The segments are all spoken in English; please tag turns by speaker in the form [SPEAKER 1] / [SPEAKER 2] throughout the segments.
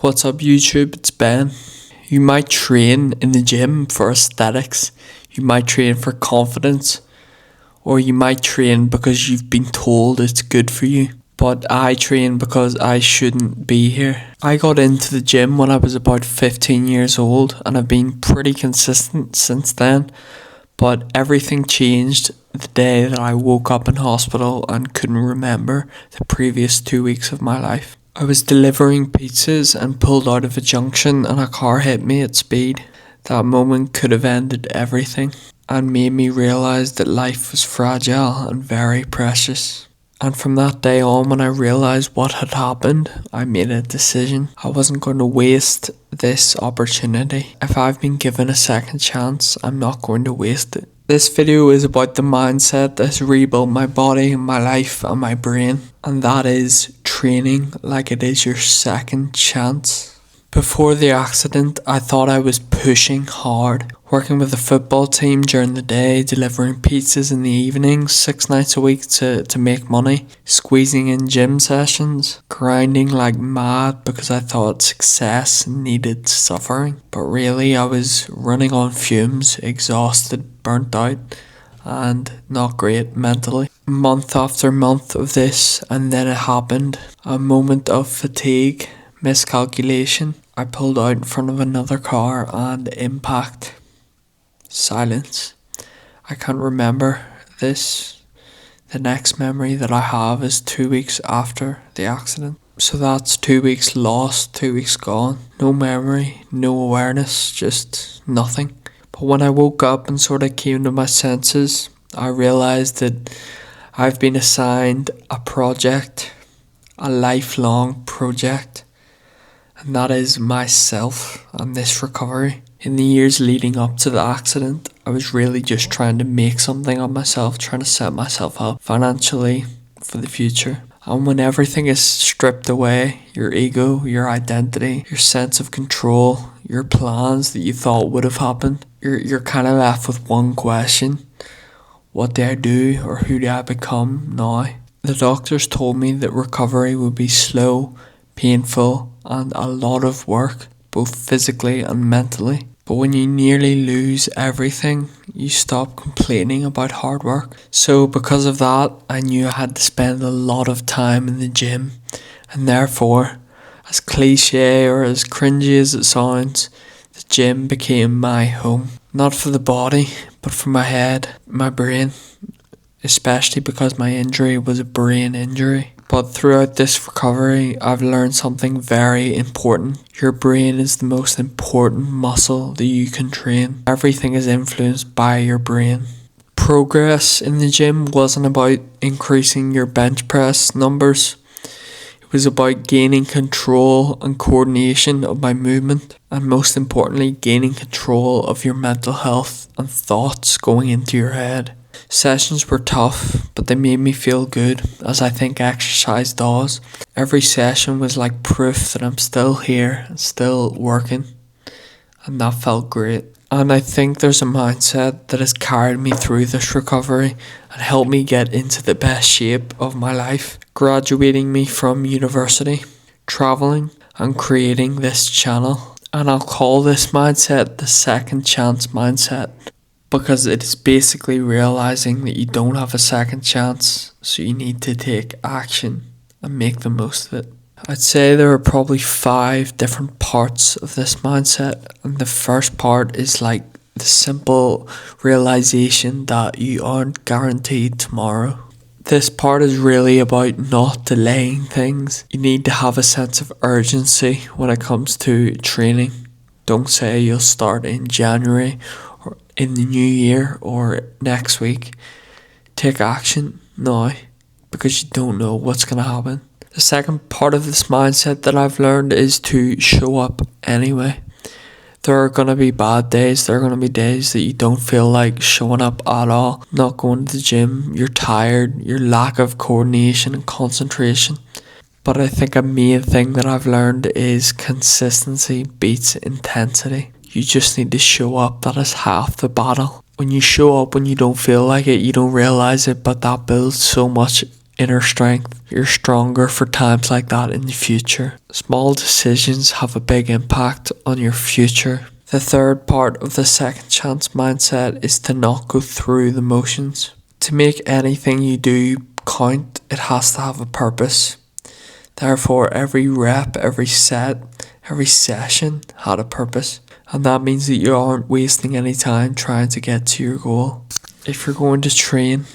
[SPEAKER 1] What's up YouTube, it's Ben. You might train in the gym for aesthetics, you might train for confidence, or you might train because you've been told it's good for you. But I train because I shouldn't be here. I got into the gym when I was about 15 years old and I've been pretty consistent since then. But everything changed the day that I woke up in hospital and couldn't remember the previous 2 weeks of my life. I was delivering pizzas and pulled out of a junction and a car hit me at speed. That moment could have ended everything and made me realise that life was fragile and very precious. And from that day on, when I realised what had happened, I made a decision. I wasn't going to waste this opportunity. If I've been given a second chance, I'm not going to waste it. This video is about the mindset that has rebuilt my body, my life and my brain. And that is training like it is your second chance. Before the accident, I thought I was pushing hard, working with the football team during the day, delivering pizzas in the evenings, 6 nights a week to make money, squeezing in gym sessions, grinding like mad because I thought success needed suffering. But really, I was running on fumes, exhausted, burnt out, and not great mentally. Month after month of this, and then it happened. A moment of fatigue, miscalculation. I pulled out in front of another car and impact. Silence. I can't remember this. The next memory that I have is 2 weeks after the accident. So that's 2 weeks lost, 2 weeks gone. No memory, no awareness, just nothing. But when I woke up and sort of came to my senses, I realised that I've been assigned a project, a lifelong project. And that is myself and this recovery. In the years leading up to the accident, I was really just trying to make something of myself, trying to set myself up financially for the future. And when everything is stripped away, your ego, your identity, your sense of control, your plans that you thought would have happened, you're kind of left with one question. What do I do, or who do I become now? The doctors told me that recovery would be slow, painful, and a lot of work, both physically and mentally. But when you nearly lose everything, you stop complaining about hard work. So because of that, I knew I had to spend a lot of time in the gym. And therefore, as cliche or as cringy as it sounds, the gym became my home. Not for the body, but for my head, my brain. Especially because my injury was a brain injury. But throughout this recovery, I've learned something very important. Your brain is the most important muscle that you can train. Everything is influenced by your brain. Progress in the gym wasn't about increasing your bench press numbers. It was about gaining control and coordination of my movement. And most importantly, gaining control of your mental health and thoughts going into your head. Sessions were tough, but they made me feel good, as I think exercise does. Every session was like proof that I'm still here and still working, and that felt great. And I think there's a mindset that has carried me through this recovery and helped me get into the best shape of my life, graduating me from university, travelling, and creating this channel. And I'll call this mindset the second chance mindset. Because it is basically realising that you don't have a second chance, so you need to take action and make the most of it. I'd say there are probably 5 different parts of this mindset, and the first part is like the simple realisation that you aren't guaranteed tomorrow. This part is really about not delaying things. You need to have a sense of urgency when it comes to training. Don't say you'll start in January or in the new year or next week. Take action now because you don't know what's going to happen. The second part of this mindset that I've learned is to show up anyway. There are going to be bad days. There are going to be days that you don't feel like showing up at all. Not going to the gym. You're tired. Your lack of coordination and concentration. But I think a main thing that I've learned is consistency beats intensity. You just need to show up. That is half the battle. When you show up when you don't feel like it, you don't realise it, but that builds so much inner strength. You're stronger for times like that in the future. Small decisions have a big impact on your future. The third part of the second chance mindset is to not go through the motions. To make anything you do count, it has to have a purpose. Therefore, every rep, every set, every session had a purpose. And that means that you aren't wasting any time trying to get to your goal. If you're going to train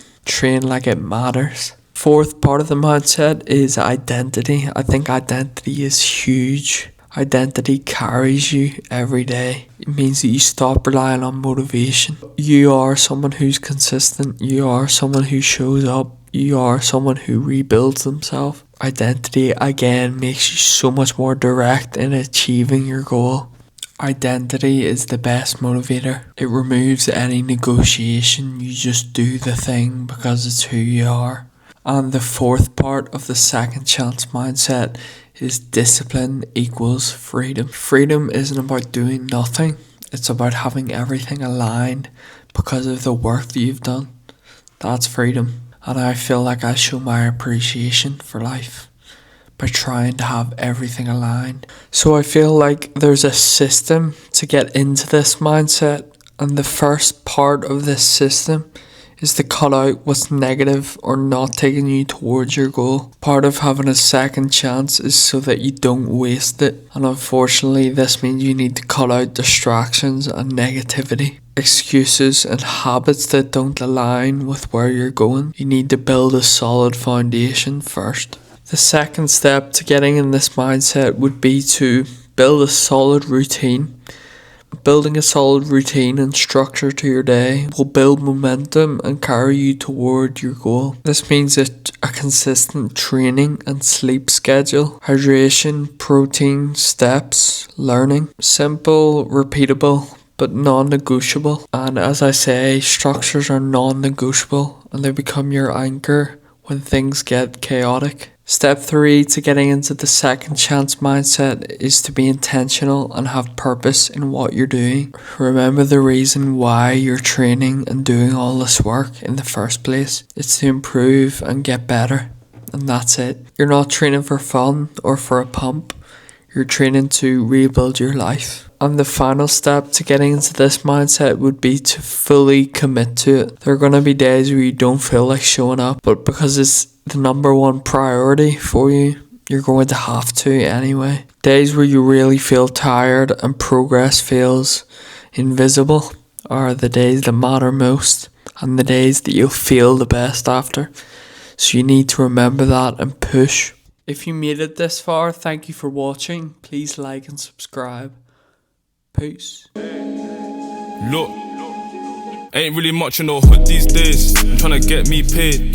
[SPEAKER 1] like it matters. Fourth part of the mindset is identity. I think identity is huge. Identity carries you every day. It means that you stop relying on motivation. You are someone who's consistent. You are someone who shows up. You are someone who rebuilds themselves. Identity, again, makes you so much more direct in achieving your goal. Identity is the best motivator. It removes any negotiation. You just do the thing because it's who you are. And the fourth part of the second chance mindset is discipline equals freedom. Freedom isn't about doing nothing. It's about having everything aligned because of the work that you've done. That's freedom. And I feel like I show my appreciation for life by trying to have everything aligned. So I feel like there's a system to get into this mindset, and the first part of this system is to cut out what's negative or not taking you towards your goal. Part of having a second chance is so that you don't waste it, and unfortunately this means you need to cut out distractions and negativity, excuses and habits that don't align with where you're going. You need to build a solid foundation first. The second step to getting in this mindset would be to build a solid routine. Building a solid routine and structure to your day will build momentum and carry you toward your goal. This means a consistent training and sleep schedule, hydration, protein, steps, learning. Simple, repeatable, but non-negotiable. And as I say, structures are non-negotiable and they become your anchor when things get chaotic. Step 3 to getting into the second chance mindset is to be intentional and have purpose in what you're doing. Remember the reason why you're training and doing all this work in the first place. It's to improve and get better. And that's it. You're not training for fun or for a pump. You're training to rebuild your life. And the final step to getting into this mindset would be to fully commit to it. There are going to be days where you don't feel like showing up, but because it's the number one priority for you, you're going to have to anyway. Days where you really feel tired and progress feels invisible are the days that matter most and the days that you'll feel the best after. So you need to remember that and push. If you made it this far, thank you for watching. Please like and subscribe. Peace.
[SPEAKER 2] Look, ain't really much in the hood these days. I'm tryna get me paid.